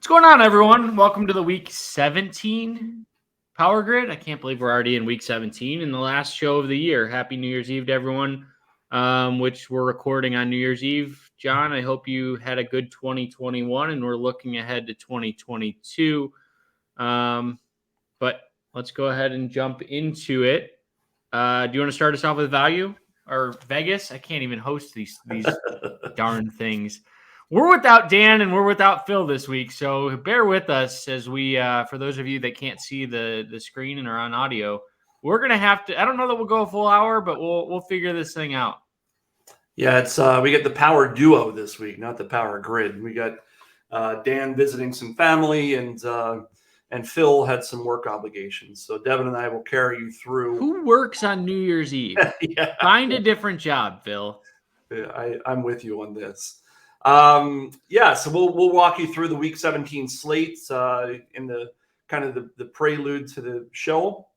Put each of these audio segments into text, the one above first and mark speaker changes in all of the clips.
Speaker 1: What's going on, everyone? Welcome to the Week 17 Power Grid. I can't believe we're already in Week 17 and the last show of the year. Happy New Year's Eve to everyone, which we're recording on New Year's Eve. John, I hope you had a good 2021 and we're looking ahead to 2022. But let's go ahead and jump into it. Do you want to start us off with value or Vegas? I can't even host these darn things. We're without Dan and we're without Phil this week, so bear with us as we, for those of you that can't see the screen and are on audio, we're going to have to, I don't know that we'll go a full hour, but we'll figure this thing out.
Speaker 2: Yeah, it's we get the power duo this week, not the power grid. We got Dan visiting some family and Phil had some work obligations. So Devin and I will carry you through.
Speaker 1: Who works on New Year's Eve?
Speaker 2: Yeah.
Speaker 1: Find a different job, Phil.
Speaker 2: Yeah, I'm with you on this. So we'll walk you through the Week 17 slate in the kind of the prelude to the show.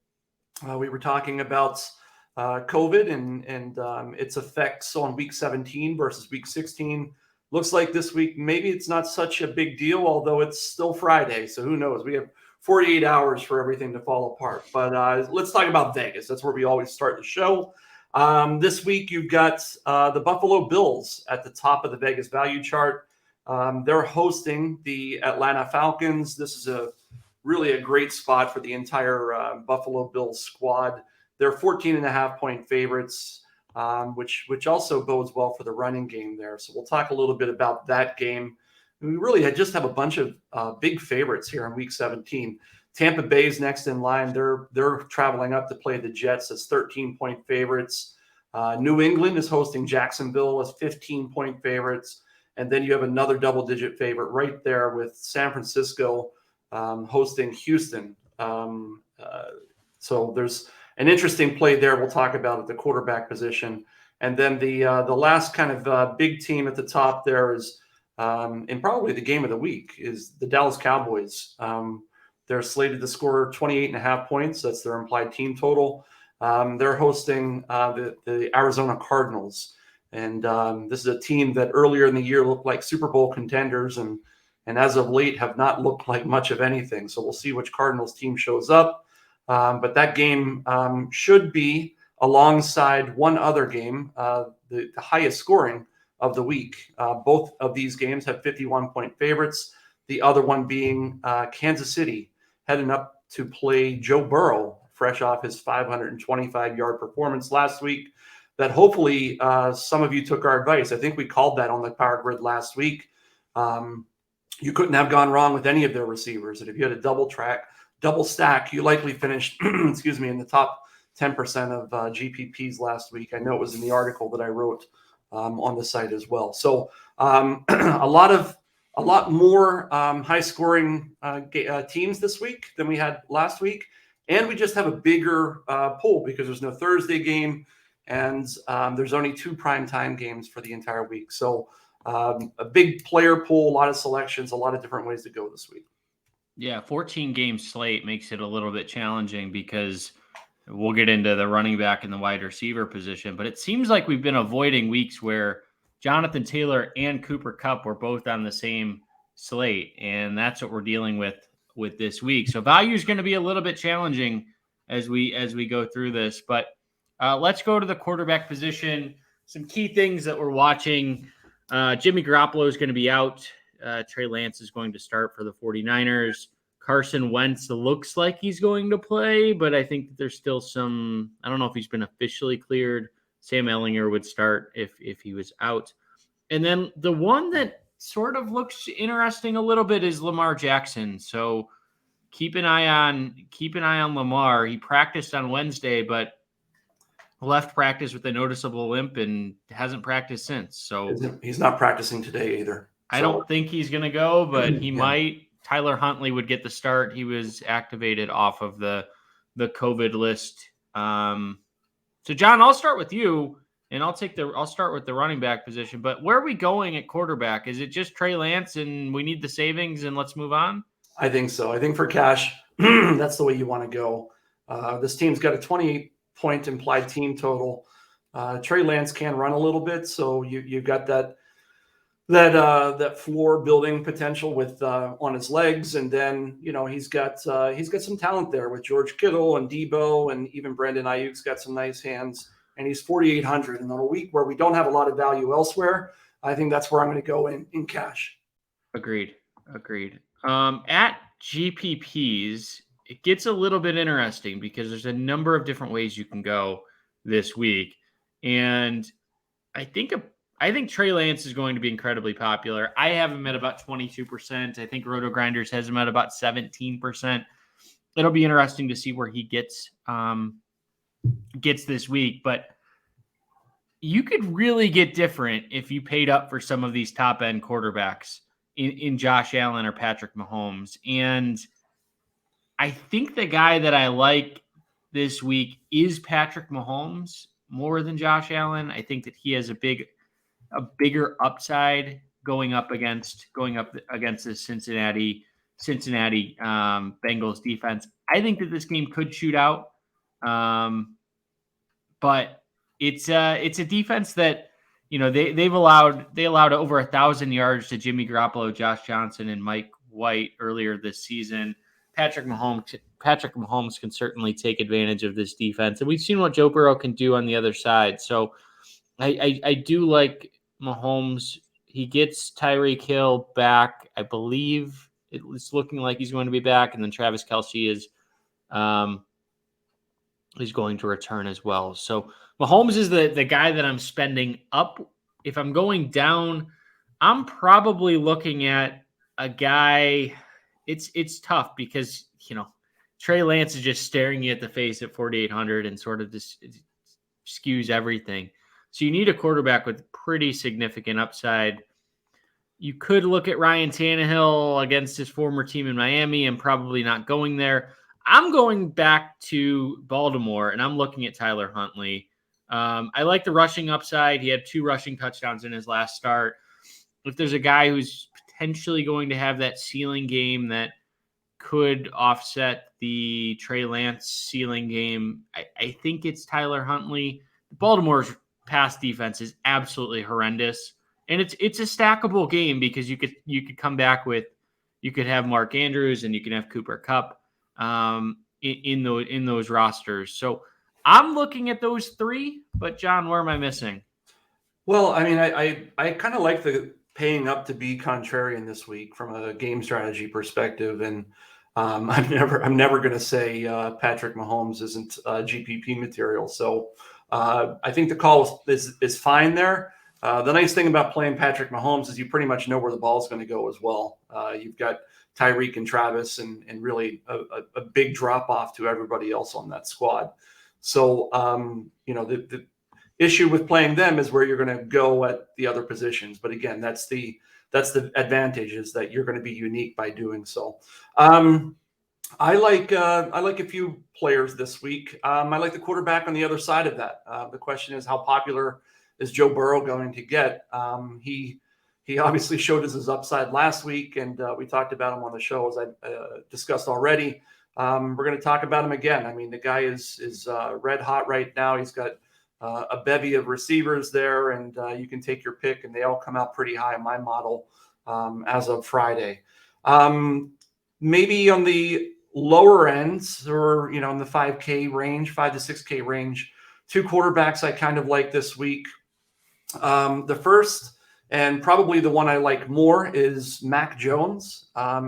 Speaker 2: We were talking about COVID and its effects on Week 17 versus Week 16. Looks like this week maybe it's not such a big deal, although it's still Friday, so who knows? We have 48 hours for everything to fall apart. But let's talk about Vegas. That's where we always start the show. This week, you've got the Buffalo Bills at the top of the Vegas value chart. They're hosting the Atlanta Falcons. This is really a great spot for the entire Buffalo Bills squad. They're 14.5-point favorites, which also bodes well for the running game there. So we'll talk a little bit about that game. We really just have a bunch of big favorites here in Week 17. Tampa Bay's next in line. They're traveling up to play the Jets as 13-point favorites. New England is hosting Jacksonville as 15-point favorites. And then you have another double-digit favorite right there with San Francisco hosting Houston. So there's an interesting play there we'll talk about at the quarterback position. And then the last kind of big team at the top there is, and probably the game of the week, is the Dallas Cowboys. They're slated to score 28.5 points. That's their implied team total. They're hosting the Arizona Cardinals. And this is a team that earlier in the year looked like Super Bowl contenders and as of late have not looked like much of anything. So we'll see which Cardinals team shows up. But that game should be alongside one other game, the highest scoring of the week. Both of these games have 51-point favorites. The other one being Kansas City, heading up to play Joe Burrow, fresh off his 525-yard performance last week. That hopefully some of you took our advice. I think we called that on the Power Grid last week. You couldn't have gone wrong with any of their receivers. And if you had a double stack, you likely finished, in the top 10% of GPPs last week. I know it was in the article that I wrote on the site as well. So a lot more high-scoring teams this week than we had last week. And we just have a bigger pool because there's no Thursday game and there's only 2 primetime games for the entire week. So a big player pool, a lot of selections, a lot of different ways to go this week.
Speaker 1: Yeah, 14-game slate makes it a little bit challenging because we'll get into the running back and the wide receiver position. But it seems like we've been avoiding weeks where Jonathan Taylor and Cooper Kupp were both on the same slate, and that's what we're dealing with this week. So value is going to be a little bit challenging as we go through this. But let's go to the quarterback position. Some key things that we're watching. Jimmy Garoppolo is going to be out. Trey Lance is going to start for the 49ers. Carson Wentz looks like he's going to play, but I think that there's still some, I don't know if he's been officially cleared. Sam Ehlinger would start if he was out. And then the one that sort of looks interesting a little bit is Lamar Jackson. So keep an eye on Lamar. He practiced on Wednesday, but left practice with a noticeable limp and hasn't practiced since. So
Speaker 2: he's not practicing today either.
Speaker 1: I don't think he's going to go, but he might. Tyler Huntley would get the start. He was activated off of the COVID list. So John, I'll start with you, and I'll start with the running back position. But where are we going at quarterback? Is it just Trey Lance, and we need the savings, and let's move on?
Speaker 2: I think so. I think for cash, that's the way you want to go. This team's got a 28-point implied team total. Trey Lance can run a little bit, so you've got that that floor building potential with on his legs, and then he's got some talent there with George Kittle and Debo, and even Brandon Ayuk's got some nice hands, and he's 4,800. And on a week where we don't have a lot of value elsewhere, I think that's where I'm going to go in cash.
Speaker 1: Agreed. At GPPs, it gets a little bit interesting because there's a number of different ways you can go this week, and I think Trey Lance is going to be incredibly popular. I have him at about 22%. I think RotoGrinders has him at about 17%. It'll be interesting to see where he gets this week, but you could really get different if you paid up for some of these top end quarterbacks in Josh Allen or Patrick Mahomes. And I think the guy that I like this week is Patrick Mahomes more than Josh Allen. I think that he has a bigger upside going up against the Cincinnati Bengals defense. I think that this game could shoot out, but it's a defense that they allowed over 1,000 yards to Jimmy Garoppolo, Josh Johnson, and Mike White earlier this season. Patrick Mahomes can certainly take advantage of this defense, and we've seen what Joe Burrow can do on the other side. So I do like Mahomes. He gets Tyreek Hill back. I believe it's looking like he's going to be back, and then Travis Kelce is going to return as well. So Mahomes is the guy that I'm spending up. If I'm going down, I'm probably looking at a guy. It's tough because Trey Lance is just staring you at the face at 4,800 and sort of just skews everything. So you need a quarterback with pretty significant upside. You could look at Ryan Tannehill against his former team in Miami and probably not going there. I'm going back to Baltimore, and I'm looking at Tyler Huntley. I like the rushing upside. He had 2 rushing touchdowns in his last start. If there's a guy who's potentially going to have that ceiling game that could offset the Trey Lance ceiling game, I think it's Tyler Huntley. Baltimore's pass defense is absolutely horrendous, and it's a stackable game because you could come back with, you could have Mark Andrews and you can have Cooper Kupp in those rosters. So I'm looking at those 3, but John, where am I missing?
Speaker 2: Well, I mean, I kind of like the paying up to be contrarian this week from a game strategy perspective, and I'm never going to say Patrick Mahomes isn't GPP material. So I think the call is fine there. The nice thing about playing Patrick Mahomes is you pretty much know where the ball is going to go as well. You've got Tyreek and Travis and really a big drop off to everybody else on that squad. So the issue with playing them is where you're going to go at the other positions. But again, that's the advantage, is that you're going to be unique by doing so. I like a few players this week. I like the quarterback on the other side of that. The question is, how popular is Joe Burrow going to get? He obviously showed us his upside last week, and we talked about him on the show, as I discussed already. We're going to talk about him again. I mean, the guy is red hot right now. He's got a bevy of receivers there, and you can take your pick, and they all come out pretty high in my model as of Friday. Maybe on the lower ends, or in the 5K range, 5 to 6K range, 2 quarterbacks I kind of like this week. The first, and probably the one I like more, is Mac Jones.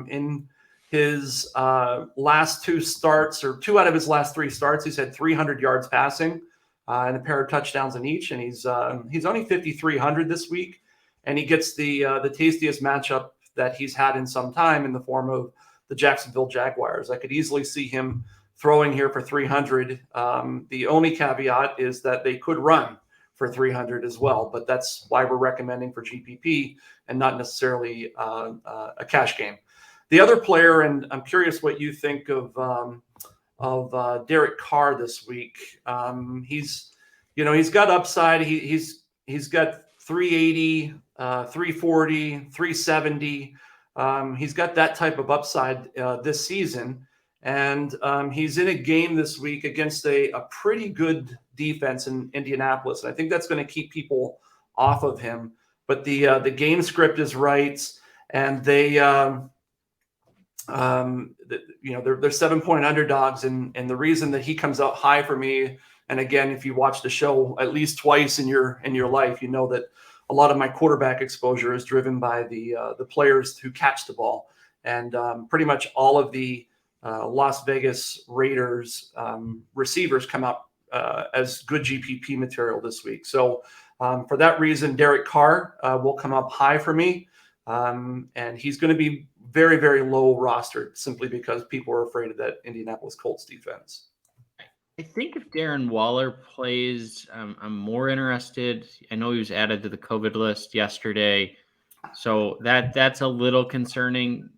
Speaker 2: In his last 2 starts, or 2 out of his last 3 starts, he's had 300 yards passing and a pair of touchdowns in each, and he's only 5,300 this week, and he gets the tastiest matchup that he's had in some time in the form of the Jacksonville Jaguars. I could easily see him throwing here for 300. The only caveat is that they could run for 300 as well, but that's why we're recommending for GPP and not necessarily a cash game. The other player, and I'm curious what you think of Derek Carr this week. He's got upside. He's got 380, 340, 370. He's got that type of upside this season. And he's in a game this week against a pretty good defense in Indianapolis. And I think that's going to keep people off of him. but the game script is right, and they they're 7-point underdogs, and the reason that he comes out high for me, and again, if you watch the show at least twice in your life, you know that a lot of my quarterback exposure is driven by the players who catch the ball, and pretty much all of the Las Vegas Raiders receivers come out as good GPP material this week. So for that reason, Derek Carr will come up high for me, and he's going to be very, very low rostered simply because people are afraid of that Indianapolis Colts defense.
Speaker 1: I think if Darren Waller plays, I'm more interested. I know he was added to the COVID list yesterday, so that's a little concerning.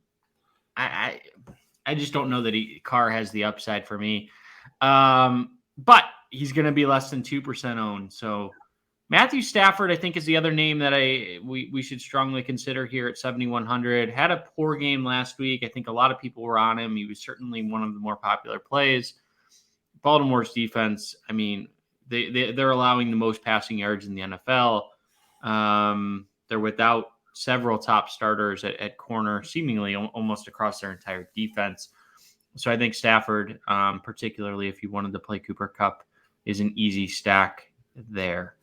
Speaker 1: I just don't know that Carr has the upside for me, but he's going to be less than 2% owned. So Matthew Stafford, I think, is the other name that we should strongly consider here at 7,100. Had a poor game last week. I think a lot of people were on him. He was certainly one of the more popular plays. Baltimore's defense, I mean, they're allowing the most passing yards in the NFL. They're without several top starters at corner, seemingly almost across their entire defense. So I think Stafford, particularly if you wanted to play Cooper Kupp, is an easy stack there.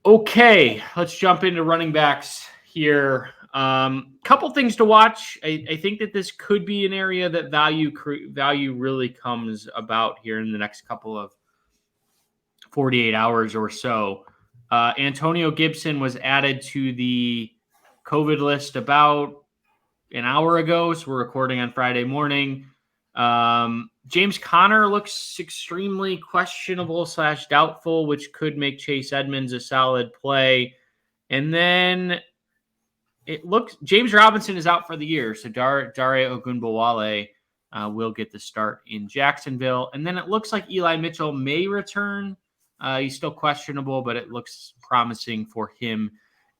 Speaker 1: Okay, let's jump into running backs here. Couple things to watch. I think that this could be an area that value really comes about here in the next couple of 48 hours or so. Antonio Gibson was added to the COVID list about an hour ago, so we're recording on Friday morning. James Conner looks extremely questionable / doubtful, which could make Chase Edmonds a solid play. And then it looks James Robinson is out for the year, so Dare Ogunbowale will get the start in Jacksonville. And then it looks like Eli Mitchell may return. He's still questionable, but it looks promising for him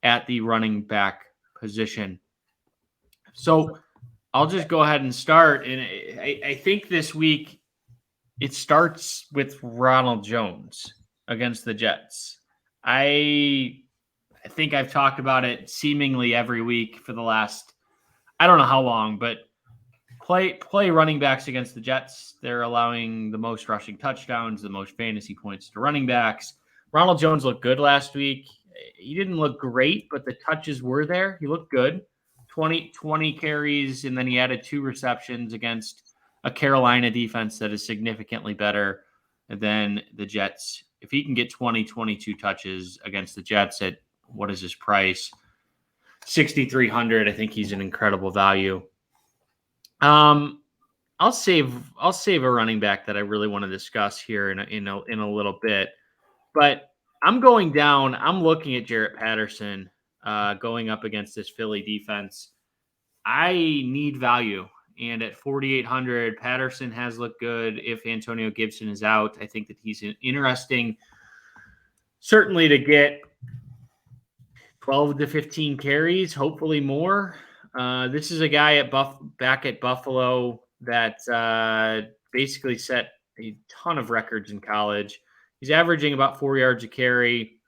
Speaker 1: at the running back position. So I'll just go ahead and start. And I think this week it starts with Ronald Jones against the Jets. I think I've talked about it seemingly every week for the last, I don't know how long, but play running backs against the Jets. They're allowing the most rushing touchdowns, the most fantasy points to running backs. Ronald Jones looked good last week. He didn't look great, but the touches were there. He looked good. 20 carries, and then he added 2 receptions against a Carolina defense that is significantly better than the Jets. If he can get 22 touches against the Jets at what is his price? 6,300. I think he's an incredible value. I'll save a running back that I really want to discuss here in a little bit, but I'm going down. I'm looking at Jarrett Patterson going up against this Philly defense. I need value, and at 4,800, Patterson has looked good. If Antonio Gibson is out, I think that he's interesting, certainly to get 12 to 15 carries, hopefully more. This is a guy back at Buffalo that basically set a ton of records in college. He's averaging about 4 yards a carry,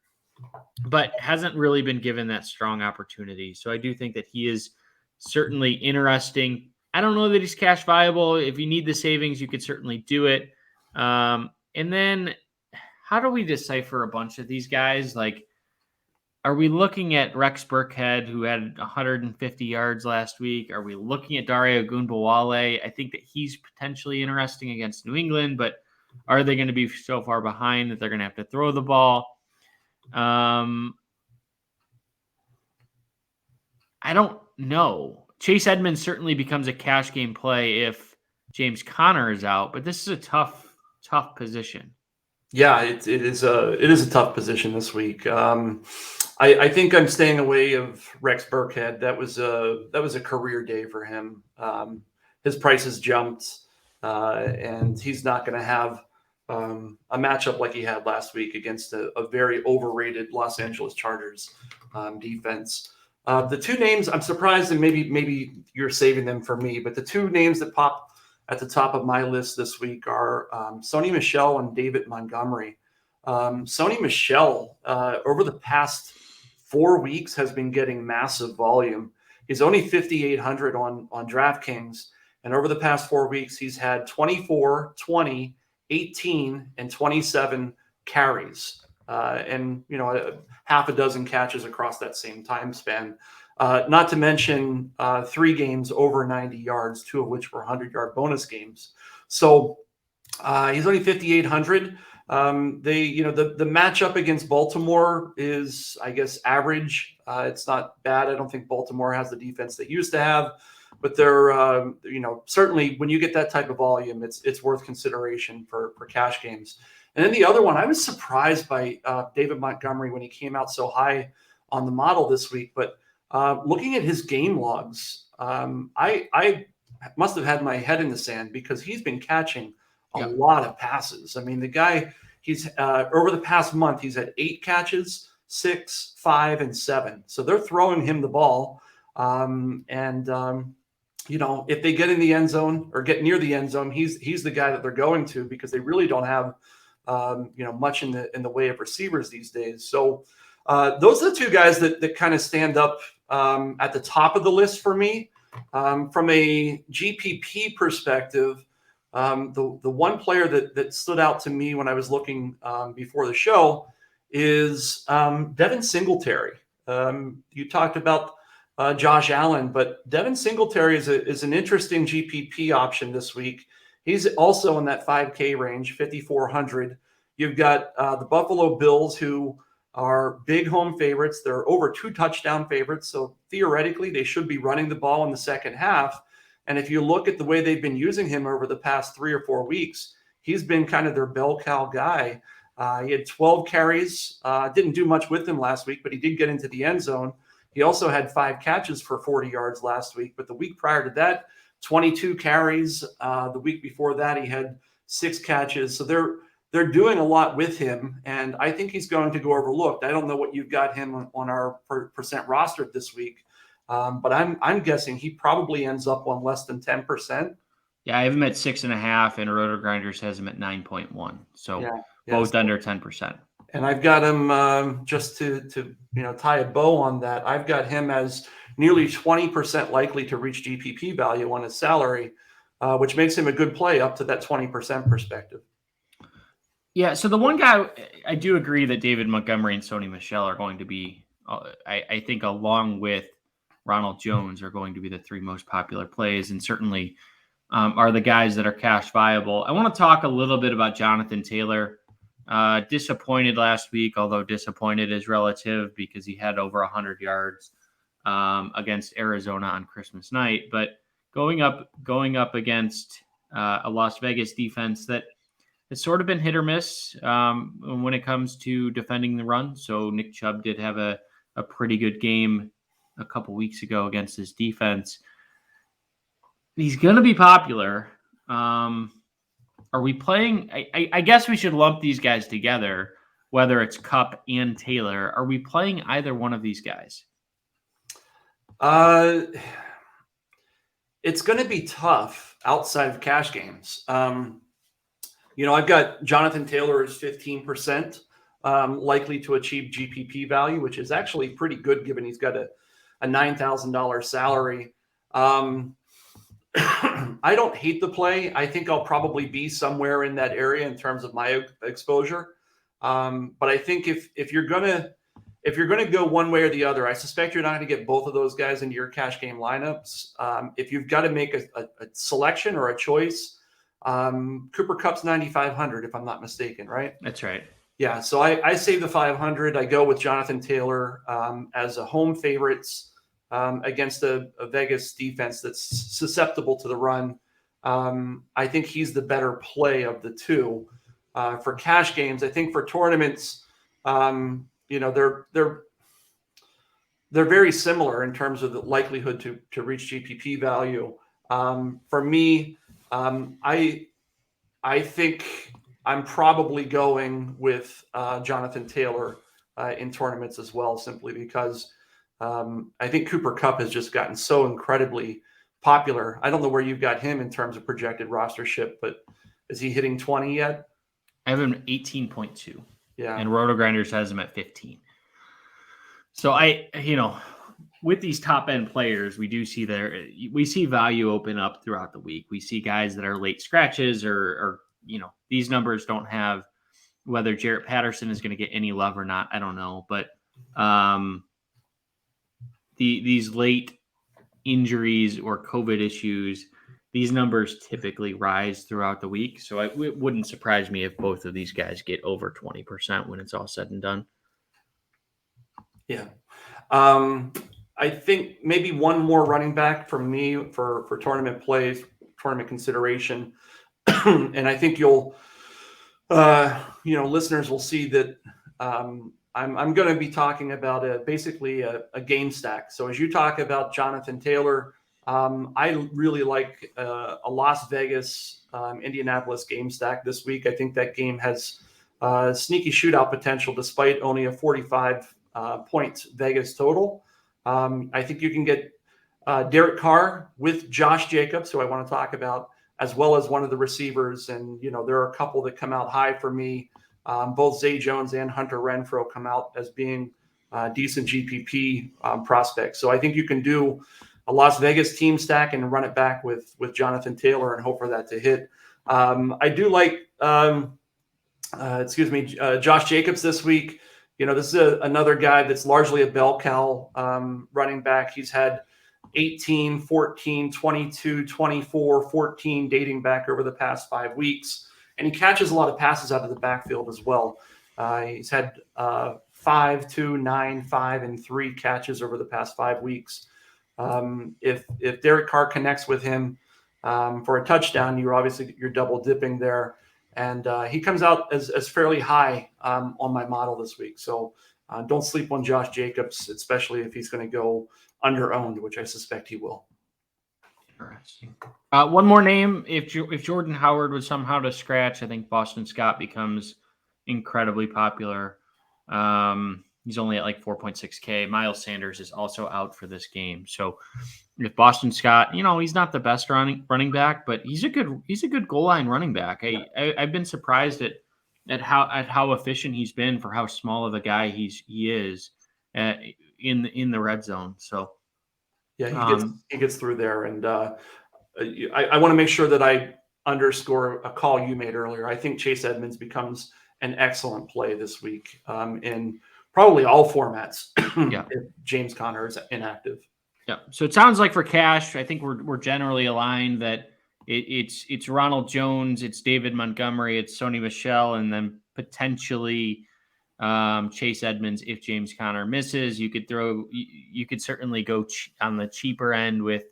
Speaker 1: but hasn't really been given that strong opportunity. So I do think that he is certainly interesting. I don't know that he's cash viable. If you need the savings, you could certainly do it. And then how do we decipher a bunch of these guys? Like, are we looking at Rex Burkhead, who had 150 yards last week? Are we looking at Dare Ogunbowale? I think that he's potentially interesting against New England, but are they going to be so far behind that they're going to have to throw the ball? I don't know. Chase Edmonds certainly becomes a cash game play if James Conner is out, but this is a tough position.
Speaker 2: Yeah, it is a tough position this week. I think I'm staying away of Rex Burkhead. That was a career day for him. His price has jumped, and he's not going to have a matchup like he had last week against a very overrated Los Angeles Chargers defense. The two names I'm surprised, and maybe you're saving them for me, but the two names that pop at the top of my list this week are Sony Michel and David Montgomery. Sony Michel, over the past 4 weeks has been getting massive volume. He's only 5,800 on DraftKings. And over the past 4 weeks, he's had 24, 20, 18, and 27 carries. And, half a dozen catches across that same time span. Not to mention 3 games over 90 yards, 2 of which were 100-yard bonus games. So he's only 5,800. The matchup against Baltimore is, I guess, average. It's not bad. I don't think Baltimore has the defense they used to have, but they're, certainly when you get that type of volume, it's worth consideration for cash games. And then the other one, I was surprised by David Montgomery when he came out so high on the model this week. But looking at his game logs, I must have had my head in the sand because he's been catching a lot of passes. I mean, the guy, he's over the past month, he's had 8 catches, 6, 5, and 7. So they're throwing him the ball. If they get in the end zone or get near the end zone, he's the guy that they're going to because they really don't have much in the way of receivers these days. So those are the 2 guys that kind of stand up at the top of the list for me. From a GPP perspective, the one player that stood out to me when I was looking before the show is Devin Singletary. You talked about Josh Allen, but Devin Singletary is an interesting GPP option this week. He's also in that 5K range, 5,400. You've got the Buffalo Bills, who are big home favorites. They're over 2 touchdown favorites. So theoretically, they should be running the ball in the second half. And if you look at the way they've been using him over the past 3 or 4 weeks, he's been kind of their bell cow guy. He had 12 carries. Didn't do much with him last week, but he did get into the end zone. He also had 5 catches for 40 yards last week. But the week prior to that, 22 carries. The week before that, he had 6 catches. So they're doing a lot with him, and I think he's going to go overlooked. I don't know what you've got him on our percent roster this week, but I'm guessing he probably ends up on less than 10%.
Speaker 1: Yeah, I have him at 6.5, and RotoGrinders has him at 9.1. So both under 10%.
Speaker 2: And I've got him just to tie a bow on that. I've got him as nearly 20% likely to reach GPP value on his salary, which makes him a good play up to that 20% perspective.
Speaker 1: Yeah, so the one guy, I do agree that David Montgomery and Sony Michel are going to be, I think, along with Ronald Jones, are going to be the 3 most popular plays, and certainly are the guys that are cash viable. I want to talk a little bit about Jonathan Taylor. Disappointed last week, although disappointed is relative because he had over 100 yards against Arizona on Christmas night. But going up against a Las Vegas defense that it's sort of been hit or miss when it comes to defending the run. So Nick Chubb did have a pretty good game a couple weeks ago against his defense. He's going to be popular. Are we playing? I guess we should lump these guys together, whether it's Kupp and Taylor. Are we playing either one of these guys?
Speaker 2: It's going to be tough outside of cash games. I've got Jonathan Taylor as 15% likely to achieve GPP value, which is actually pretty good given he's got a $9,000 salary. I don't hate the play. I think I'll probably be somewhere in that area in terms of my exposure. But I think if you're gonna go one way or the other, I suspect you're not going to get both of those guys into your cash game lineups. If you've got to make a selection or a choice, Cooper Kupp's 9,500, if I'm not mistaken, right?
Speaker 1: That's right.
Speaker 2: Yeah, so I save the 500. I go with Jonathan Taylor as a home favorites against a Vegas defense that's susceptible to the run. I think he's the better play of the 2. For cash games, I think for tournaments, they're very similar in terms of the likelihood to reach GPP value. For me, I think I'm probably going with Jonathan Taylor in tournaments as well, simply because I think Cooper Kupp has just gotten so incredibly popular. I don't know where you've got him in terms of projected rostership, but is he hitting 20 yet?
Speaker 1: I have him at 18.2.
Speaker 2: Yeah.
Speaker 1: And RotoGrinders has him at 15. So with these top end players, we do see we see value open up throughout the week. We see guys that are late scratches or these numbers don't have whether Jarrett Patterson is going to get any love or not. I don't know, but these late injuries or COVID issues, these numbers typically rise throughout the week. So it wouldn't surprise me if both of these guys get over 20% when it's all said and done.
Speaker 2: Yeah. I think maybe one more running back from me for tournament plays, tournament consideration. And I think you'll, listeners will see that I'm going to be talking about basically a game stack. So as you talk about Jonathan Taylor, I really like a Las Vegas, Indianapolis game stack this week. I think that game has sneaky shootout potential despite only a 45 points Vegas total. I think you can get Derek Carr with Josh Jacobs, who I want to talk about, as well as one of the receivers. And, there are a couple that come out high for me. Both Zay Jones and Hunter Renfrow come out as being decent GPP prospects. So I think you can do a Las Vegas team stack and run it back with Jonathan Taylor and hope for that to hit. I do like, Josh Jacobs this week. This is another guy that's largely a bell cow running back. He's had 18, 14, 22, 24, 14 dating back over the past 5 weeks. And he catches a lot of passes out of the backfield as well. He's had 5, 2, 9, 5, and 3 catches over the past 5 weeks. If Derek Carr connects with him for a touchdown, you're double dipping there. And he comes out as fairly high on my model this week. So don't sleep on Josh Jacobs, especially if he's going to go under-owned, which I suspect he will.
Speaker 1: Interesting. One more name. If Jordan Howard was somehow to scratch, I think Boston Scott becomes incredibly popular. He's only at like 4.6K. Miles Sanders is also out for this game. So if Boston Scott, he's not the best running back, but he's a good goal line running back. I've been surprised at how efficient he's been for how small of a guy he is in the red zone. So
Speaker 2: yeah, he gets through there, and I want to make sure that I underscore a call you made earlier. I think Chase Edmonds becomes an excellent play this week in probably all formats.
Speaker 1: Yeah.
Speaker 2: If James Conner is inactive.
Speaker 1: Yeah. So it sounds like for cash, I think we're generally aligned that it's Ronald Jones, it's David Montgomery, it's Sony Michel, and then potentially Chase Edmonds if James Conner misses. You could certainly go on the cheaper end with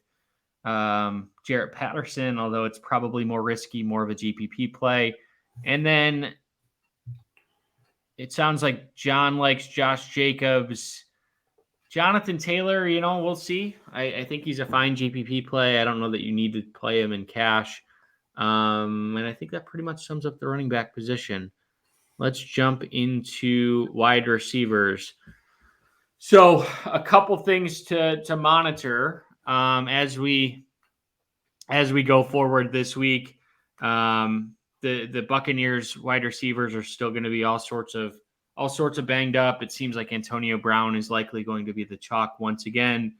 Speaker 1: Jarrett Patterson, although it's probably more risky, more of a GPP play. And then it sounds like John likes Josh Jacobs. Jonathan Taylor, we'll see. I think he's a fine GPP play. I don't know that you need to play him in cash. And I think that pretty much sums up the running back position. Let's jump into wide receivers. So a couple things to monitor as we go forward this week. The Buccaneers wide receivers are still going to be all sorts of banged up. It seems like Antonio Brown is likely going to be the chalk once again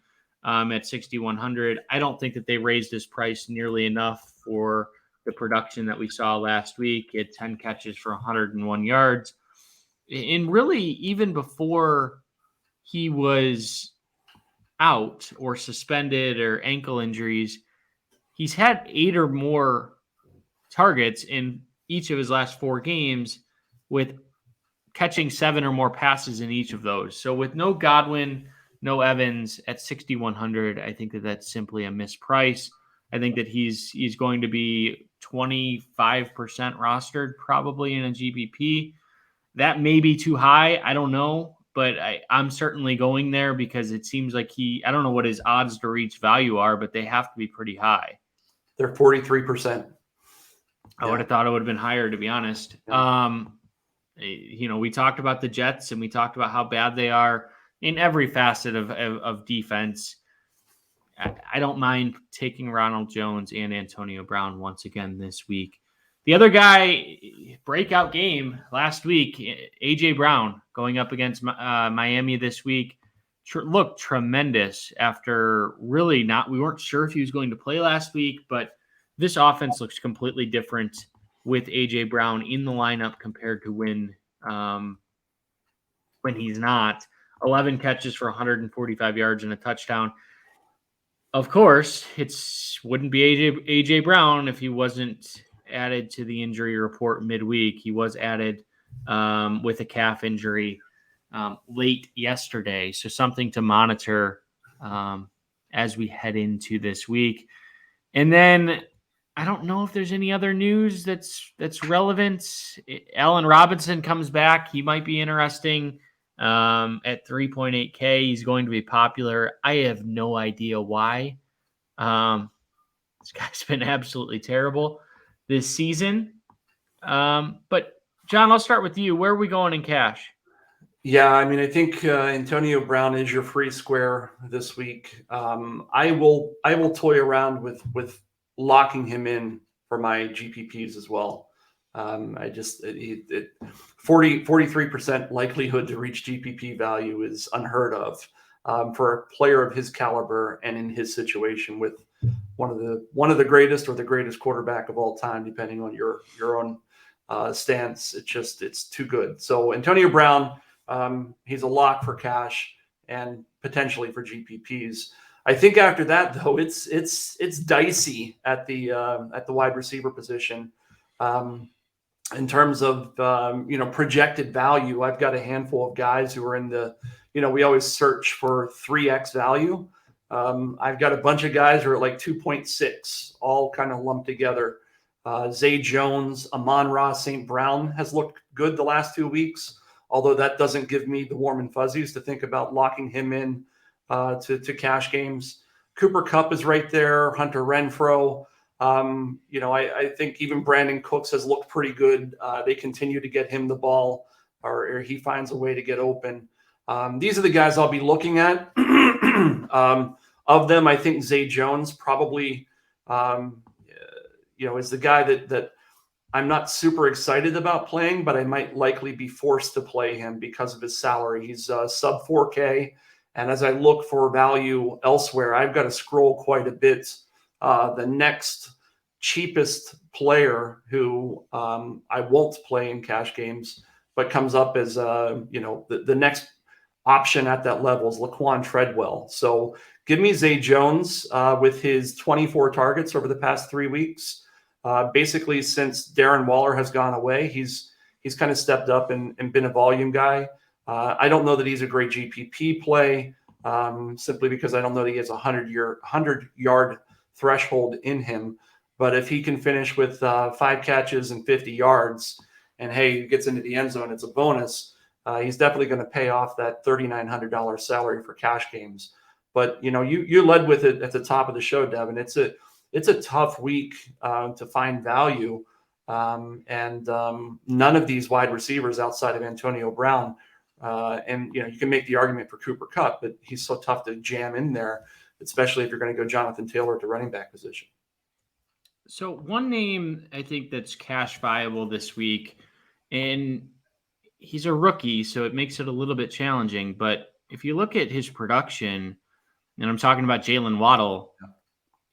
Speaker 1: at 6,100. I don't think that they raised his price nearly enough for the production that we saw last week. He had 10 catches for 101 yards. And really, even before he was out or suspended or ankle injuries, he's had 8 or more targets in each of his last 4 games, with catching 7 or more passes in each of those. So with no Godwin, no Evans at 6,100, I think that that's simply a misprice. I think that he's going to be 25% rostered probably in a GPP. That may be too high. I don't know, but I'm certainly going there because it seems like I don't know what his odds to reach value are, but they have to be pretty high.
Speaker 2: They're 43%.
Speaker 1: I would have thought it would have been higher, to be honest.
Speaker 2: Yeah.
Speaker 1: We talked about the Jets and we talked about how bad they are in every facet of defense. I don't mind taking Ronald Jones and Antonio Brown once again this week. The other guy, breakout game last week, A.J. Brown going up against Miami this week. looked tremendous after really we weren't sure if he was going to play last week, but this offense looks completely different with A.J. Brown in the lineup compared to when he's not. 11 catches for 145 yards and a touchdown. Of course, wouldn't be A.J. Brown if he wasn't added to the injury report midweek. He was added with a calf injury late yesterday, so something to monitor as we head into this week. And then I don't know if there's any other news that's relevant. Allen Robinson comes back. He might be interesting at 3.8K. He's going to be popular. I have no idea why. This guy's been absolutely terrible this season. But John, I'll start with you. Where are we going in cash?
Speaker 2: Yeah, I mean, I think Antonio Brown is your free square this week. I will toy around with locking him in for my GPPs as well. 43% likelihood to reach GPP value is unheard of for a player of his caliber and in his situation with one of the greatest or the greatest quarterback of all time, depending on your own stance. It's too good. So Antonio Brown, he's a lock for cash and potentially for GPPs. I think after that, though, it's dicey at the wide receiver position. In terms of projected value, I've got a handful of guys who are in the, we always search for 3x value. I've got a bunch of guys who are at like 2.6, all kind of lumped together. Zay Jones, Amon-Ra St. Brown has looked good the last 2 weeks, although that doesn't give me the warm and fuzzies to think about locking him in to cash games. Cooper Kupp is right there. Hunter Renfrow. I think even Brandon Cooks has looked pretty good. They continue to get him the ball, or he finds a way to get open. These are the guys I'll be looking at. Of them, I think Zay Jones probably, is the guy that I'm not super excited about playing, but I might likely be forced to play him because of his salary. He's sub 4K. And as I look for value elsewhere, I've got to scroll quite a bit. The next cheapest player who I won't play in cash games, but comes up as the next option at that level is Laquan Treadwell. So give me Zay Jones with his 24 targets over the past 3 weeks. Basically, since Darren Waller has gone away, he's kind of stepped up and been a volume guy. I don't know that he's a great GPP play, simply because I don't know that he has a 100-yard threshold in him. But if he can finish with 5 catches and 50 yards, and he gets into the end zone, it's a bonus. He's definitely going to pay off that $3,900 salary for cash games. But you led with it at the top of the show, Devin. It's a tough week to find value, and none of these wide receivers outside of Antonio Brown. And you can make the argument for Cooper Kupp, but he's so tough to jam in there, especially if you're going to go Jonathan Taylor at the running back position.
Speaker 1: So one name I think that's cash viable this week, and he's a rookie, so it makes it a little bit challenging. But if you look at his production, and I'm talking about Jalen Waddle,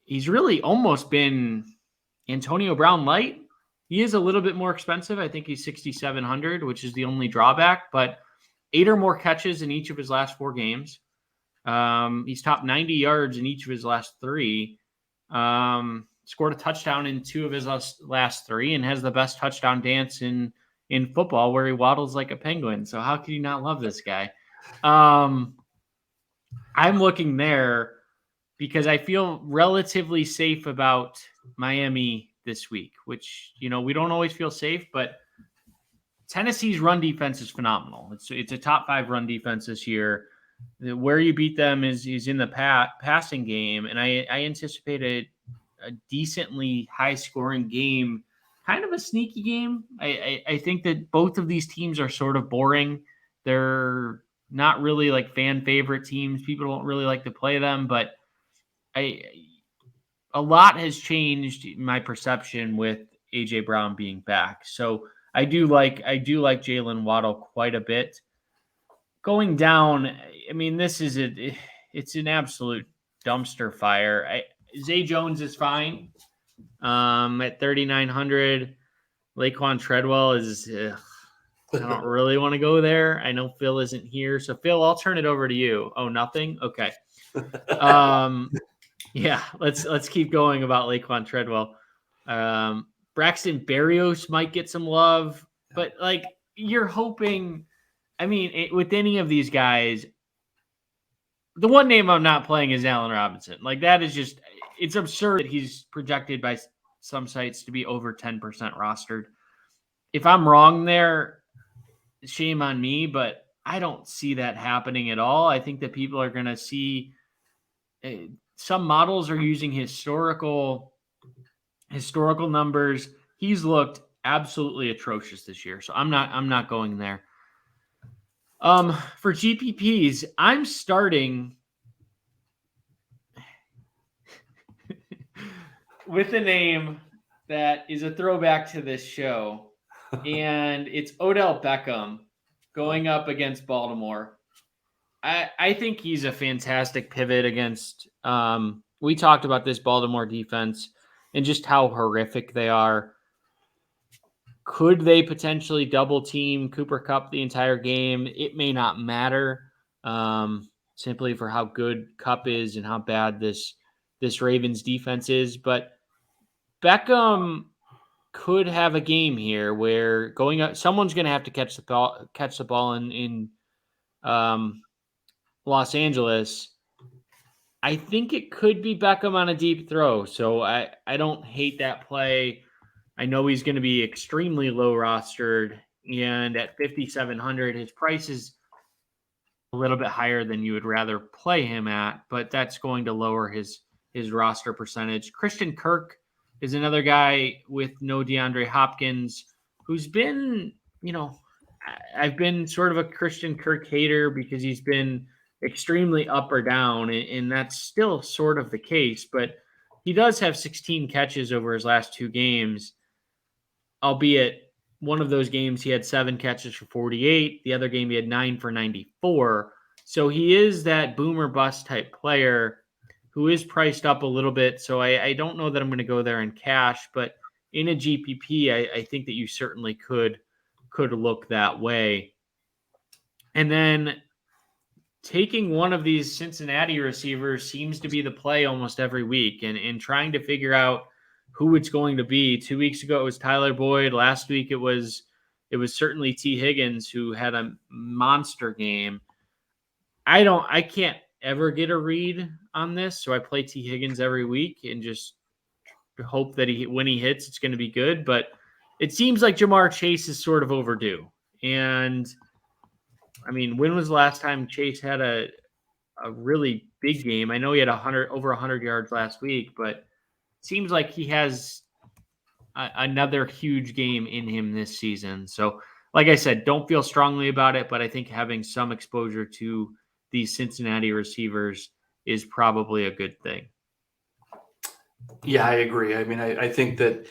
Speaker 1: he's really almost been Antonio Brown light. He is a little bit more expensive. I think he's $6,700, which is the only drawback, but 8 or more catches in each of his last 4 games. He's top 90 yards in each of his last 3. Scored a touchdown in 2 of his last 3, and has the best touchdown dance in football, where he waddles like a penguin. So how can you not love this guy? I'm looking there because I feel relatively safe about Miami this week, which, we don't always feel safe, but Tennessee's run defense is phenomenal. It's a top 5 run defense this year. Where you beat them is in the passing game, and I anticipate a decently high-scoring game, kind of a sneaky game. I think that both of these teams are sort of boring. They're not really like fan favorite teams. People don't really like to play them, but a lot has changed in my perception with A.J. Brown being back. So I do like Jalen Waddle quite a bit. going down, I mean, it's an absolute dumpster fire. Zay Jones is fine at 3,900. Laquan Treadwell is, I don't really want to go there. I know Phil isn't here. So, Phil, I'll turn it over to you. Oh, nothing? Okay. Yeah, let's keep going about Laquan Treadwell. Braxton Berrios might get some love, but like you're hoping. I mean, with any of these guys, the one name I'm not playing is Allen Robinson. Like that is just it's absurd that he's projected by some sites to be over 10% rostered. If I'm wrong there, shame on me, but I don't see that happening at all. I think that people are going to see some models are using historical numbers. He's looked absolutely atrocious this year, so I'm not going there. For GPPs, I'm starting with a name that is a throwback to this show, and it's Odell Beckham going up against Baltimore. I think he's a fantastic pivot against we talked about this Baltimore defense and just how horrific they are. Could they potentially double team Cooper Kupp the entire game? It may not matter simply for how good Kupp is and how bad this Ravens defense is. But Beckham could have a game here where going up, someone's going to have to catch the ball in Los Angeles. I think it could be Beckham on a deep throw. So I don't hate that play. I know he's going to be extremely low rostered, and at 5,700, his price is a little bit higher than you would rather play him at, but that's going to lower his roster percentage. Christian Kirk is another guy with no DeAndre Hopkins, who's been, I've been sort of a Christian Kirk hater because he's been extremely up or down, and that's still sort of the case, but he does have 16 catches over his last two games, albeit one of those games he had 7 catches for 48. The other game he had 9 for 94. So he is that boomer bust type player who is priced up a little bit. So I don't know that I'm going to go there in cash, but in a GPP, I think that you certainly could look that way. And then taking one of these Cincinnati receivers seems to be the play almost every week, and trying to figure out who it's going to be. 2 weeks ago, it was Tyler Boyd. Last week, it was certainly T. Higgins, who had a monster game. I can't ever get a read on this, so I play T. Higgins every week and just hope that when he hits, it's going to be good. But it seems like Jamar Chase is sort of overdue. And I mean, when was the last time Chase had a really big game? I know he had over 100 yards last week, but it seems like he has another huge game in him this season. So, like I said, don't feel strongly about it, but I think having some exposure to these Cincinnati receivers is probably a good thing.
Speaker 2: Yeah, I agree. I mean, I think that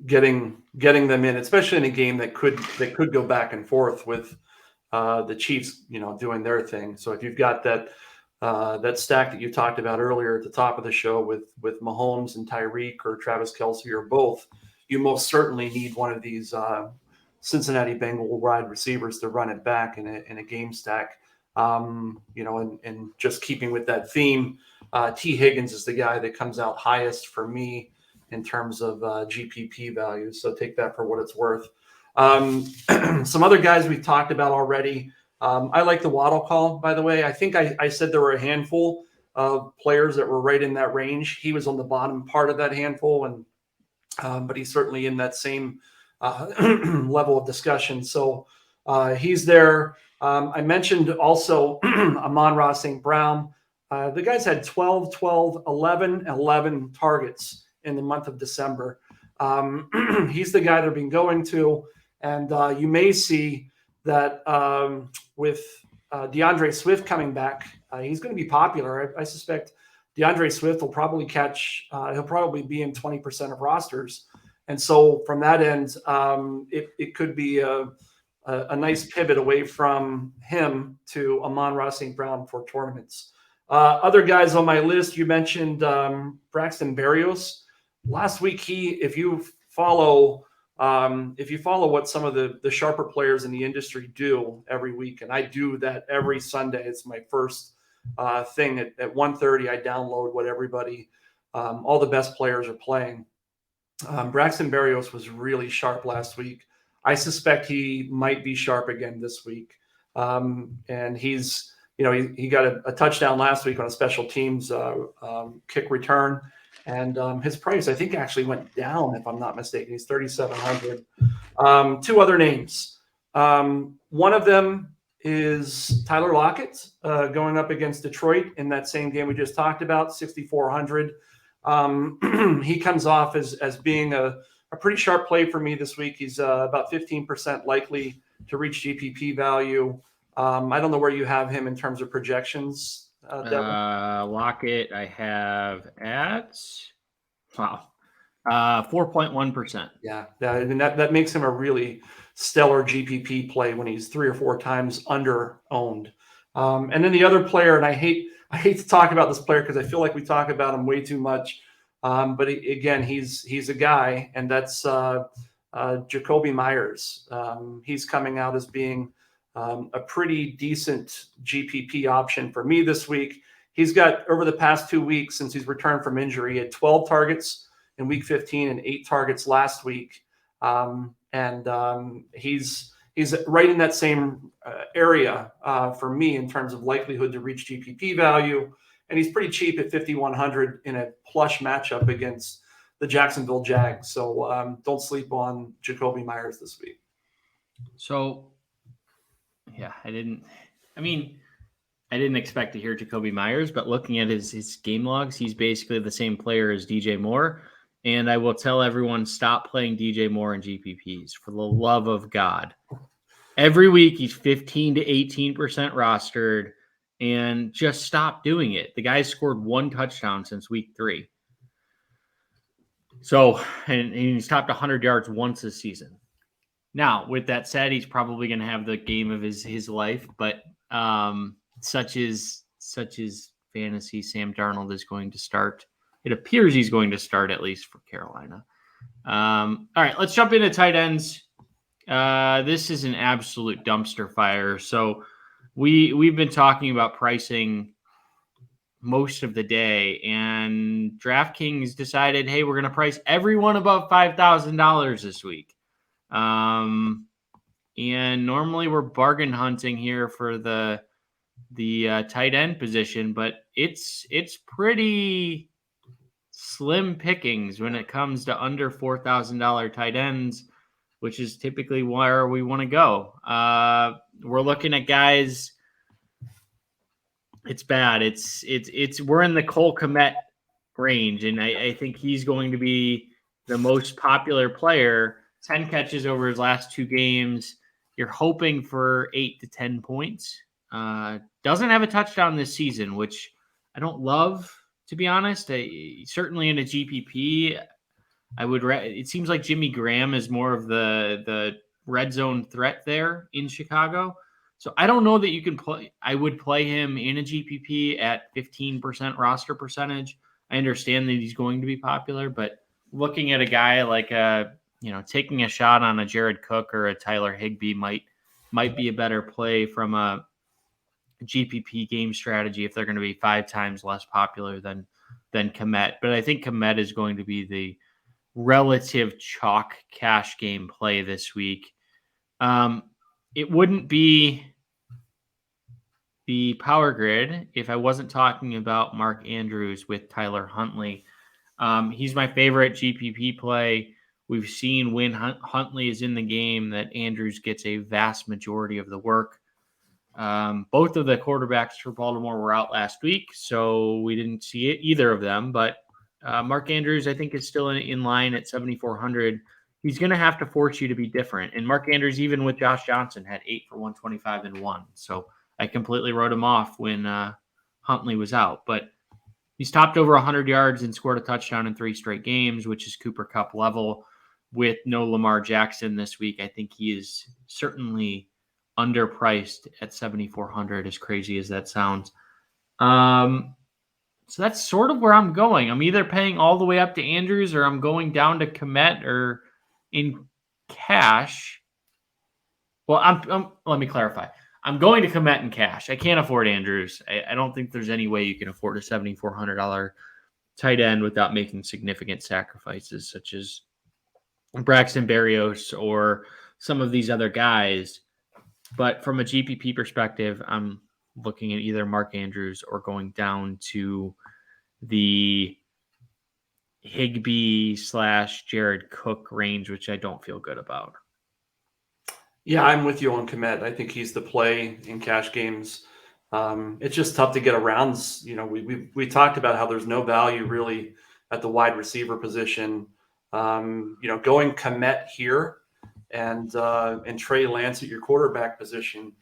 Speaker 2: getting them in, especially in a game that could go back and forth with the Chiefs, doing their thing. So if you've got that stack that you talked about earlier at the top of the show with Mahomes and Tyreek or Travis Kelce or both, you most certainly need one of these Cincinnati Bengal wide receivers to run it back in a game stack. And just keeping with that theme, T. Higgins is the guy that comes out highest for me in terms of GPP value. So take that for what it's worth. Some other guys we've talked about already. I like the Waddle call, by the way. I think I said there were a handful of players that were right in that range. He was on the bottom part of that handful, but he's certainly in that same level of discussion. So he's there. I mentioned also Amon-Ra St. Brown. The guy's had 12, 12, 11, 11 targets in the month of December. He's the guy they've been going to. And you may see that with DeAndre Swift coming back, he's going to be popular. I suspect DeAndre Swift will probably he'll probably be in 20% of rosters. And so from that end, it could be a nice pivot away from him to Amon-Ra St. Brown for tournaments. Other guys on my list, you mentioned Braxton Berrios. Last week, if you follow what some of the sharper players in the industry do every week, and I do that every Sunday, it's my first thing at 1:30. I download what everybody, all the best players are playing. Braxton Berrios was really sharp last week. I suspect he might be sharp again this week. And he's, he got a touchdown last week on a special teams kick return. And his price, I think, actually went down, if I'm not mistaken. He's 3,700. Two other names. One of them is Tyler Lockett going up against Detroit in that same game we just talked about, 6,400. He comes off as being a pretty sharp play for me this week. He's about 15% likely to reach GPP value. I don't know where you have him in terms of projections, Devin.
Speaker 1: Lockett, I have at 4.1%.
Speaker 2: Yeah, I mean, that makes him a really stellar GPP play when he's 3 or 4 times under owned. And then the other player, and I hate to talk about this player because I feel like we talk about him way too much. But again, he's a guy, and that's Jacoby Myers. He's coming out as being a pretty decent GPP option for me this week. He's got, over the past 2 weeks since he's returned from injury, he had 12 targets in week 15 and 8 targets last week. He's right in that same area for me in terms of likelihood to reach GPP value. And he's pretty cheap at 5,100 in a plush matchup against the Jacksonville Jags. So don't sleep on Jacoby Myers this week.
Speaker 1: So, yeah, I didn't expect to hear Jacoby Myers, but looking at his game logs, he's basically the same player as DJ Moore. And I will tell everyone, stop playing DJ Moore in GPPs, for the love of God. Every week he's 15 to 18% rostered, and just stop doing it. The guy's scored 1 touchdown since week 3. So, and he's topped 100 yards once this season. Now, with that said, he's probably going to have the game of his life, but such is fantasy. Sam Darnold is going to start. It appears he's going to start, at least for Carolina. All right, let's jump into tight ends. This is an absolute dumpster fire. So we've been talking about pricing most of the day, and DraftKings decided, hey, we're going to price everyone above $5,000 this week. And normally we're bargain hunting here for the tight end position, but it's pretty slim pickings when it comes to under $4,000 tight ends, which is typically where we want to go. We're looking at guys. It's bad. We're in the Cole Kmet range, and I think he's going to be the most popular player. 10 catches over his last 2 games. You're hoping for 8 to 10 points. Doesn't have a touchdown this season, which I don't love, to be honest. Certainly in a GPP, it seems like Jimmy Graham is more of the red zone threat there in Chicago. So I don't know that you can play. I would play him in a GPP at 15% roster percentage. I understand that he's going to be popular, but looking at a guy like taking a shot on a Jared Cook or a Tyler Higbee might be a better play from a GPP game strategy if they're going to be 5 times less popular than Kmet. But I think Kmet is going to be the relative chalk cash game play this week. It wouldn't be the power grid if I wasn't talking about Mark Andrews with Tyler Huntley. He's my favorite GPP play. We've seen when Huntley is in the game that Andrews gets a vast majority of the work. Both of the quarterbacks for Baltimore were out last week, so we didn't see either of them. But Mark Andrews, I think, is still in line at 7,400. He's going to have to force you to be different. And Mark Andrews, even with Josh Johnson, had 8 for 125 and 1. So I completely wrote him off when Huntley was out. But he's topped over 100 yards and scored a touchdown in 3 straight games, which is Cooper Kupp level. with no Lamar Jackson this week. I think he is certainly underpriced at 7,400, as crazy as that sounds. So that's sort of where I'm going. I'm either paying all the way up to Andrews, or I'm going down to Komet or in cash. Well, let me clarify. I'm going to Komet in cash. I can't afford Andrews. I don't think there's any way you can afford a $7,400 tight end without making significant sacrifices, such as Braxton Berrios or some of these other guys. But from a GPP perspective, I'm looking at either Mark Andrews or going down to the Higbee / Jared Cook range, which I don't feel good about.
Speaker 2: Yeah, I'm with you on Komet. I think he's the play in cash games. It's just tough to get around. We talked about how there's no value really at the wide receiver position. Going Komet here and Trey Lance at your quarterback position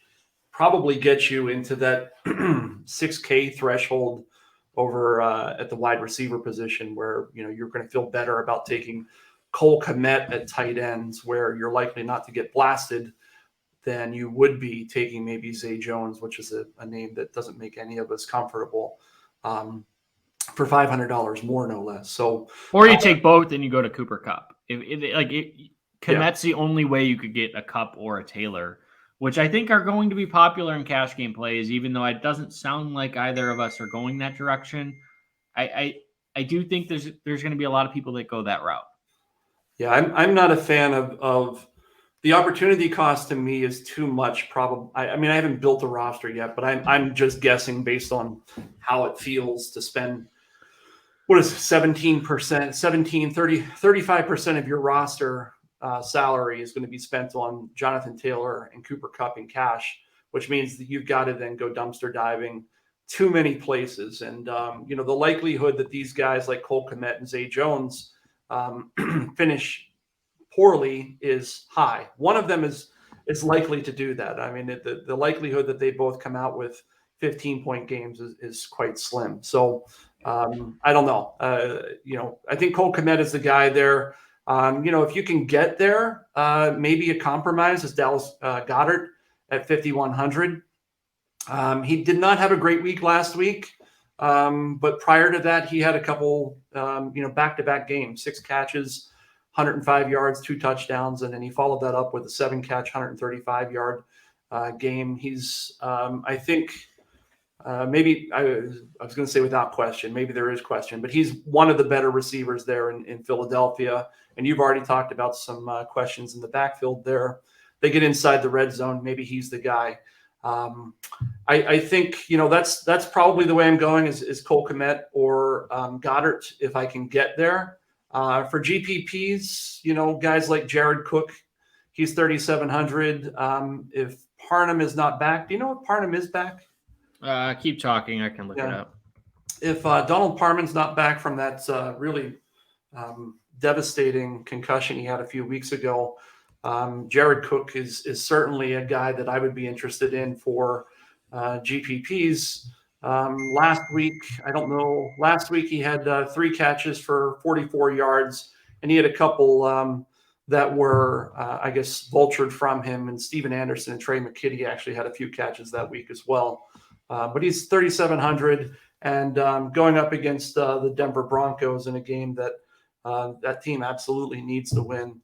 Speaker 2: probably gets you into that 6K threshold over at the wide receiver position, where you're going to feel better about taking Cole Komet at tight ends, where you're likely not to get blasted, than you would be taking maybe Zay Jones, which is a name that doesn't make any of us comfortable, for $500 more, no less. So,
Speaker 1: or you take both and you go to Cooper Kupp. Komet's the only way you could get a Kupp or a Taylor, which I think are going to be popular in cash game plays, even though it doesn't sound like either of us are going that direction. I do think there's going to be a lot of people that go that route.
Speaker 2: Yeah, I'm not a fan of the opportunity cost. To me is too much. I haven't built a roster yet, but I'm just guessing based on how it feels to spend, what is 17%, 35% of your roster salary is going to be spent on Jonathan Taylor and Cooper Kupp in cash, which means that you've got to then go dumpster diving too many places. And, the likelihood that these guys like Cole Komet and Zay Jones finish poorly is high. One of them is likely to do that. I mean, the likelihood that they both come out with 15-point games is quite slim. So I don't know. I think Cole Komet is the guy there. If you can get there, maybe a compromise is Dallas Goedert at 5,100. He did not have a great week last week, but prior to that, he had a couple, back-to-back games, 6 catches, 105 yards, 2 touchdowns, and then he followed that up with a 7-catch, 135-yard game. He's, I think, maybe I was going to say without question, maybe there is question, but he's one of the better receivers there in Philadelphia. And you've already talked about some questions in the backfield there. They get inside the red zone. Maybe he's the guy. I think, that's probably the way I'm going is Cole Komet or Goedert if I can get there. For GPPs, guys like Jared Cook, he's 3,700. If Parham is not back, do you know if Parham is back?
Speaker 1: Keep talking. I can look it up.
Speaker 2: If Donald Parham's not back from that really devastating concussion he had a few weeks ago, Jared Cook is certainly a guy that I would be interested in for GPPs. Last week he had 3 catches for 44 yards, and he had a couple that were, vultured from him. And Steven Anderson and Trey McKitty actually had a few catches that week as well. But he's 3,700 and going up against the Denver Broncos in a game that that team absolutely needs to win.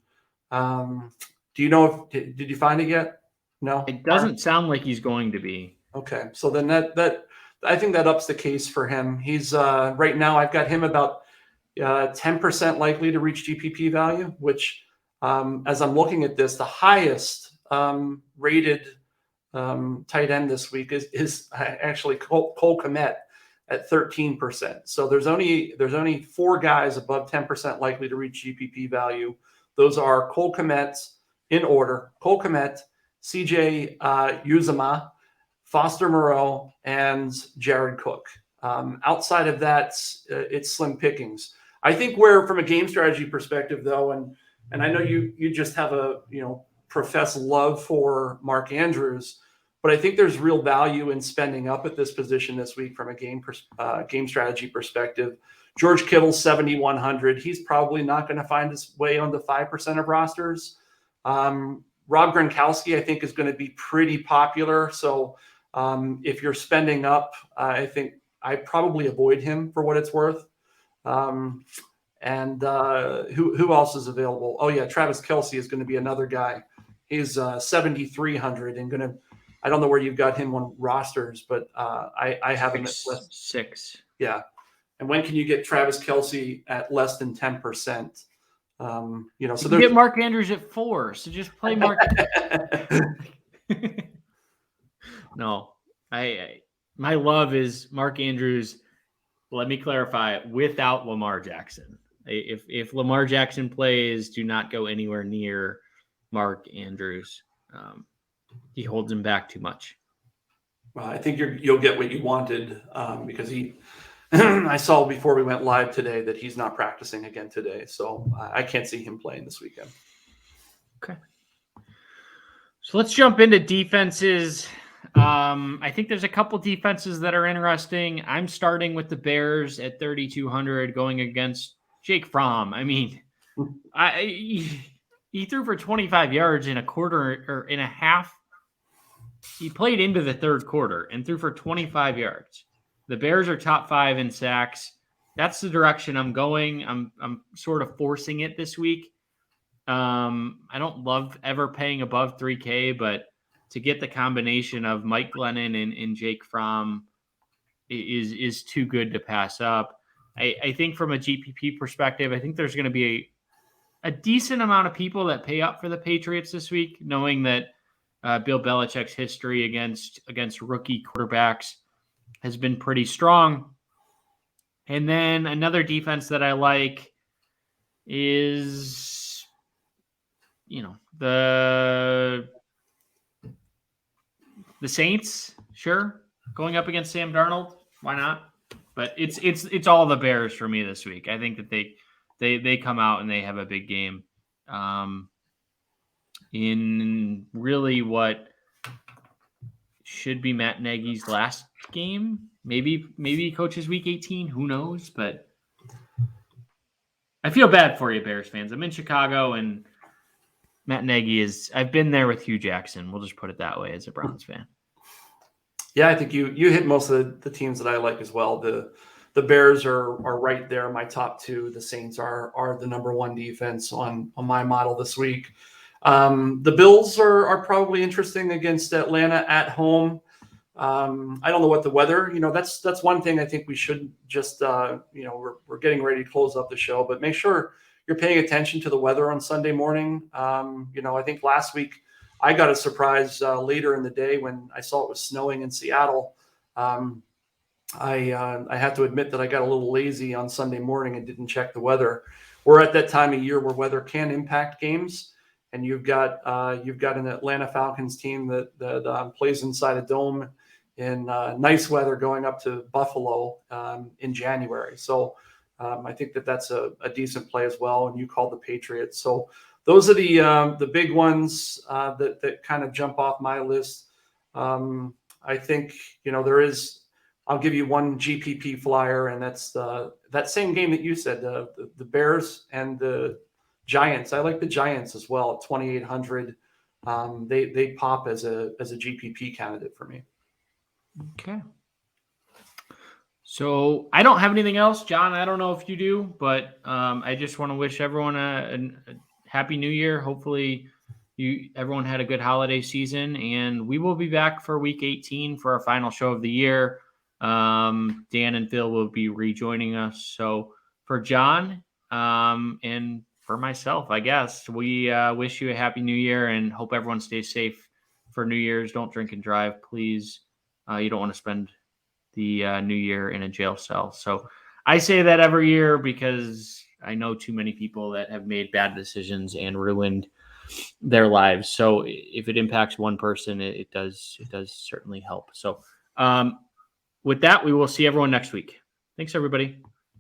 Speaker 2: Do you know did you find it yet? No,
Speaker 1: it doesn't sound like he's going to be.
Speaker 2: Okay, so then that I think that ups the case for him. He's right now I've got him about 10% likely to reach GPP value, which as I'm looking at this, the highest rated tight end this week is actually Cole Komet at 13%. So there's only 4 guys above 10% likely to reach GPP value. Those are Cole Komet in order: Cole Komet, CJ Uzomah, Foster Moreau, and Jared Cook. Outside of that, it's slim pickings. I think where, from a game strategy perspective, though, and I know you just have a professed love for Mark Andrews, but I think there's real value in spending up at this position this week from a game strategy perspective. George Kittle, 7,100. He's probably not going to find his way on the 5% of rosters. Rob Gronkowski, I think, is going to be pretty popular. So if you're spending up, I think I probably avoid him for what it's worth. And who else is available? Oh yeah, Travis Kelce is going to be another guy. He's 7,300 and I don't know where you've got him on rosters, but I have him at
Speaker 1: six.
Speaker 2: Yeah. And when can you get Travis Kelce at less than 10%? So
Speaker 1: you get Mark Andrews at 4. So just play Mark. No, my love is Mark Andrews. Let me clarify, without Lamar Jackson. If Lamar Jackson plays, do not go anywhere near Mark Andrews. He holds him back too much.
Speaker 2: Well, I think you'll get what you wanted because I saw before we went live today that he's not practicing again today. So I can't see him playing this weekend.
Speaker 1: Okay. So let's jump into defenses. I think there's a couple defenses that are interesting. I'm starting with the Bears at 3,200 going against Jake Fromm. I mean, he threw for 25 yards in a quarter or in a half. He played into the third quarter and threw for 25 yards. The Bears are top 5 in sacks. That's the direction I'm going. I'm sort of forcing it this week. I don't love ever paying above 3K, but to get the combination of Mike Glennon and Jake Fromm is too good to pass up. I think from a GPP perspective, I think there's going to be a decent amount of people that pay up for the Patriots this week, knowing that Bill Belichick's history against rookie quarterbacks has been pretty strong. And then another defense that I like is, the Saints, sure. Going up against Sam Darnold, why not? But it's all the Bears for me this week. I think that they come out and they have a big game. In really what should be Matt Nagy's last game. Maybe he coaches week 18. Who knows? But I feel bad for you, Bears fans. I'm in Chicago, and Matt Nagy I've been there with Hugh Jackson. We'll just put it that way as a Browns fan.
Speaker 2: Yeah, I think you hit most of the teams that I like as well. The Bears are right there. My top 2. The Saints are the number 1 defense on my model this week. The Bills are probably interesting against Atlanta at home. I don't know what the weather, that's one thing I think we should just, we're getting ready to close up the show, but make sure you're paying attention to the weather on Sunday morning. I think last week I got a surprise later in the day when I saw it was snowing in Seattle. I had to admit that I got a little lazy on Sunday morning and didn't check the weather. We're at that time of year where weather can impact games. And you've got an Atlanta Falcons team that plays inside a dome in nice weather going up to Buffalo in January. So I think that's a decent play as well. And you called the Patriots. So those are the big ones that kind of jump off my list. I think there is. I'll give you one GPP flyer, and that's that same game that you said, the Bears and the Giants. I like the Giants as well at 2,800. They pop as a GPP candidate for me.
Speaker 1: Okay. So I don't have anything else, John. I don't know if you do, but I just want to wish everyone a happy New Year. Hopefully, everyone had a good holiday season, and we will be back for Week 18 for our final show of the year. Dan and Phil will be rejoining us. So for John and for myself, I guess, we wish you a happy New Year and hope everyone stays safe for New Year's. Don't drink and drive, please. You don't want to spend the New Year in a jail cell. So I say that every year because I know too many people that have made bad decisions and ruined their lives. So if it impacts one person, it does certainly help. So with that, we will see everyone next week. Thanks, everybody.